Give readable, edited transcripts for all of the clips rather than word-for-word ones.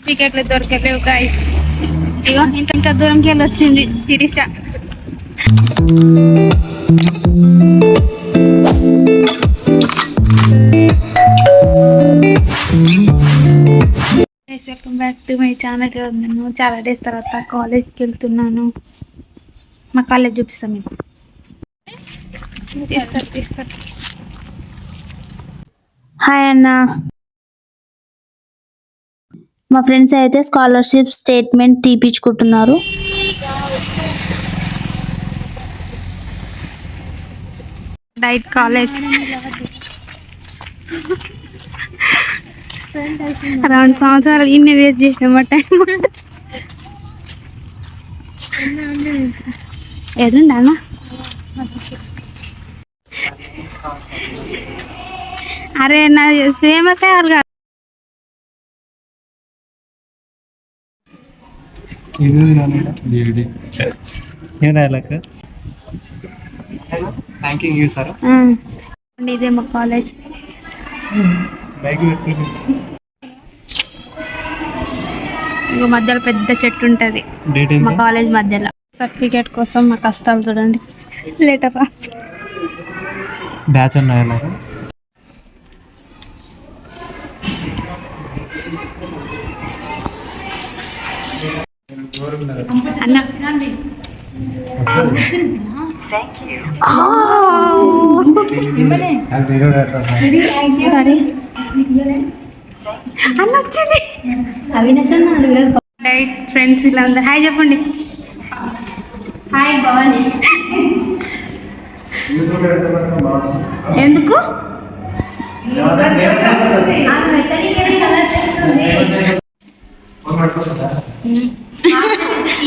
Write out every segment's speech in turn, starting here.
టికెట్లు దొరకలేవు గైస్. ఇగో ఇంత దూరంకి వెళ్ళి వచ్చింది Sirisha. Welcome back to my channel. నేను చాలా డేస్ తర్వాత కాలేజ్కి వెళ్తున్నాను. మా కాలేజ్ చూపిస్తాను మీకు. తీస్తారు. హాయ్ అన్న. మా ఫ్రెండ్స్ అయితే స్కాలర్షిప్ స్టేట్మెంట్ తీపించుకుంటున్నారు. డైట్ కాలేజ్ 2 సంవత్సరాలు ఇన్ని వేస్ట్ చేసినామా టైం. ఎదుండా అరే నా ఫేమస్ అయ్యారు కదా. ఇదే మా కాలేజ్. ఇంకో మధ్యలో పెద్ద చెట్టు ఉంటది మా కాలేజ్ మధ్యలో. సర్టిఫికేట్ కోసం మా కష్టాలు చూడండి. లెటర్ రాసి బ్యాచ్ ఉన్నాయా అన్న. అన్న వచ్చింది. అవినాష్ డైట్ ఫ్రెండ్స్ వీళ్ళందరూ హాయ్ చెప్పండి. హాయ్ భవాని. ఎందుకు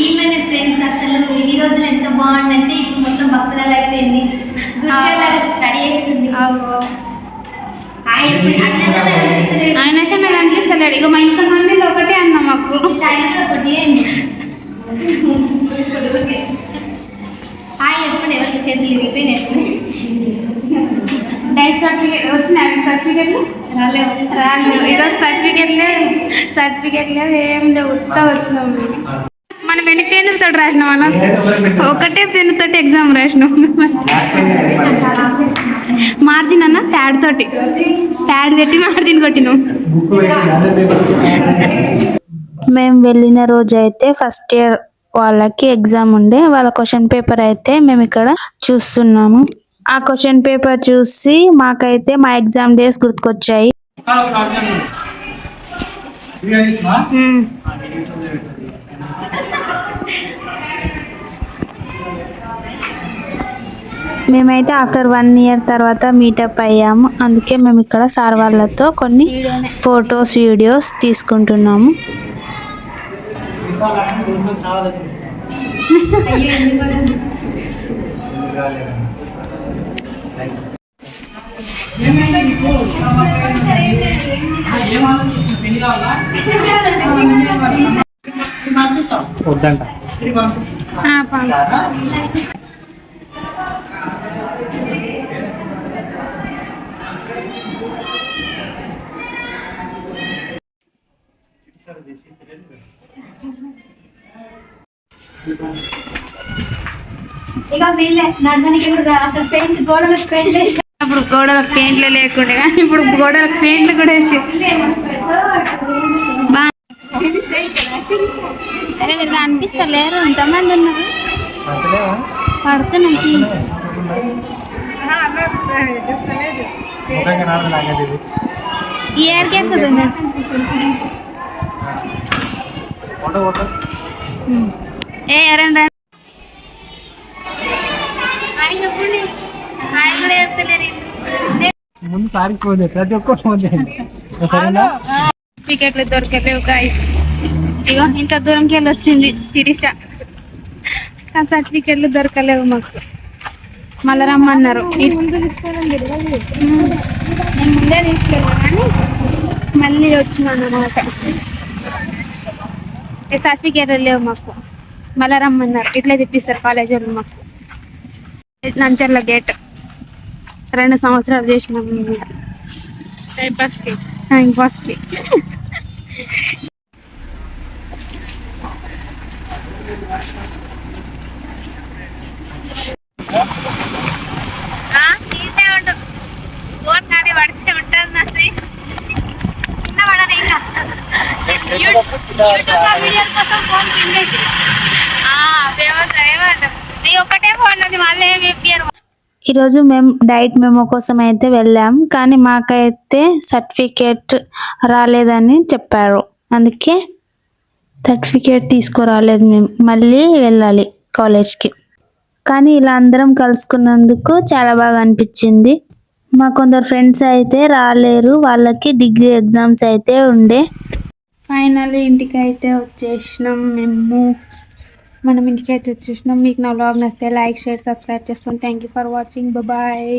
ఈమె ఫ్రెండ్స్ అసలు ఎన్ని రోజులు ఎంత బాగుందంటే ఇప్పుడు మొత్తం భక్తురాలు అయిపోయింది. స్టడీ చేస్తుంది. అవినాష్ అన్న కనిపిస్తలేడు. ఇక మా ఇంట్లో మందిలో ఒకటే అన్న మాకు ఒకటి హాయ్ ఎప్పుడు ఎవరికి చేతులు ఇరిగిపోయినట్టు. డైట్ సర్టిఫికేట్ వచ్చినాయి. సర్టిఫికేట్లు రాలేదు. ఈరోజు సర్టిఫికేట్లు ఏం లేవు. ఉత్తగా వచ్చినాం. మనం ఎన్ని పెన్నులతో రాసినాం అన్న? ఒకటే పెన్నుతో ఎగ్జామ్ రాసినాం. మార్జిన్ అన్న ప్యాడ్ పెట్టి మార్జిన్ కొట్టినాం. మేము వెళ్ళిన రోజు అయితే ఫస్ట్ ఇయర్ వాళ్ళకి ఎగ్జామ్ ఉండే. వాళ్ళ క్వశ్చన్ పేపర్ అయితే మేము ఇక్కడ చూస్తున్నాము. ఆ క్వశ్చన్ పేపర్ చూసి మాకైతే మా ఎగ్జామ్ డేస్ గుర్తుకొచ్చాయి. మేమైతే ఆఫ్టర్ 1 ఇయర్ తర్వాత మీటప్ అయ్యాము. అందుకే మేము ఇక్కడ సార్ వాళ్ళతో కొన్ని ఫొటోస్ వీడియోస్ తీసుకుంటున్నాము. వద్దంట. ఇక వీళ్ళే నడడానికి అసలు పెయింట్ గోడలకు పెయింట్ వేసి అప్పుడు గోడలకు పెయింట్లు లేకుండే, కానీ ఇప్పుడు గోడలకు పెయింట్లు కూడా వేసి అరే మీరు అనిపిస్తలేరు. ఎంతమంది ఉన్నారు? పడుతున్నాం. ఈ ఏడికి ఎక్కుతుంది. ఏ ఎరండి చెప్పండి. ఆయన కూడా చెప్తలేరు. టికెట్లు దొరకలేవు గైస్. ఇగో ఇంత దూరంకి వెళ్ళి వచ్చింది శిరీష. కానీ సర్టిఫికెట్లు దొరకలేవు మాకు. మళ్ళీ రమ్మన్నారు. నేను ముందే తీసుకోలేదు కానీ మళ్ళీ వచ్చినాను అన్నమాట. సర్టిఫికెట్లు లేవు మాకు. మళ్ళీ రమ్మన్నారు. ఇట్లా తెప్పిస్తారు కాలేజ్ వాళ్ళు మాకు. నంచర్ల గేట్ 2 సంవత్సరాలు చేసినాం టైం పాస్కి. తీసే ఉండు ఫోన్ కానీ పడితే ఉంటుంది కింద పడని ఇంకా యూట్యూబ్ వీడియోస్ కోసం ఫోన్ కిందేసి ఫేమస్ ఏమంట నీ ఒక్కటే ఫోన్ ఉంది మళ్ళీ ఏమి ఇప్పారు. ఈరోజు మేము డైట్ మెమో కోసం అయితే వెళ్ళాం, కానీ మాకైతే సర్టిఫికేట్ రాలేదని చెప్పారు. అందుకే సర్టిఫికేట్ తీసుకురాలేదు, మేము మళ్ళీ వెళ్ళాలి కాలేజ్కి. కానీ ఇలా అందరం కలుసుకున్నందుకు చాలా బాగా అనిపించింది. మా కొందరు ఫ్రెండ్స్ అయితే రాలేరు, వాళ్ళకి డిగ్రీ ఎగ్జామ్స్ అయితే ఉండే. ఫైనల్లీ ఇంటికి అయితే వచ్చేసినాం మనం ఇంటికి అయితే వచ్చేసినాం. మీకు నా వ్లాగ్ నచ్చితే లైక్ షేర్ సబ్స్క్రైబ్ చేసుకోండి. Thank you for watching. Bye.